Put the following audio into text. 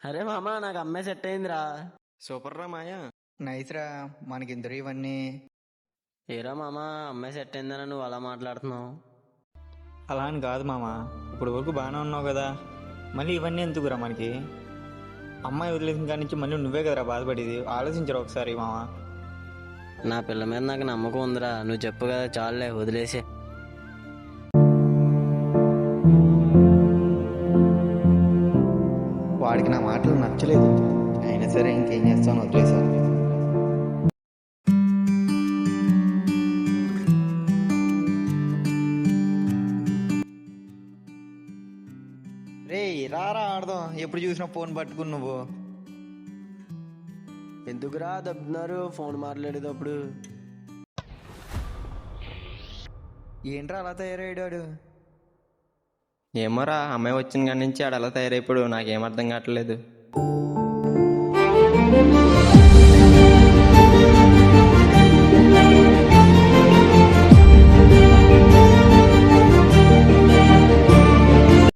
అరే మామ నాకు అమ్మాయి సెట్ అయిందిరా. సూపర్ రా మాయా. నైస్ రా. మనకిద్దరు ఇవన్నీ. ఏరా మామ, అమ్మాయి సెట్ అయిందని నువ్వు అలా మాట్లాడుతున్నావు? అలా అని కాదు మామ, ఇప్పుడు వరకు బాగానే ఉన్నావు కదా, మళ్ళీ ఇవన్నీ ఎందుకురా మనకి? అమ్మాయి వదిలేసిన కాడి నుంచి మళ్ళీ నువ్వే కదరా బాధపడేది. ఆలోచించరా ఒకసారి మామ. నా పిల్ల మీద నాకు నమ్మకం ఉందిరా, నువ్వు చెప్పు కదా, చాలులే వదిలేసే. వాడికి నా మాటలు నచ్చలేదు, అయినా సరే ఇంకేం చేస్తాను, వదిలేసాను. రే రారా ఆడదాం. ఎప్పుడు చూసినా ఫోన్ పట్టుకుని నువ్వు. ఎందుకురా దబ్బుతున్నారు ఫోన్ మాట్లాడేటప్పుడు? ఏంట్రా అలా తయారయ్యాడు? ఏమోరా, అమ్మాయి వచ్చిన కాడి నుంచి ఆడు అలా తయారైపోయాడు, నాకేం అర్థం కావట్లేదు.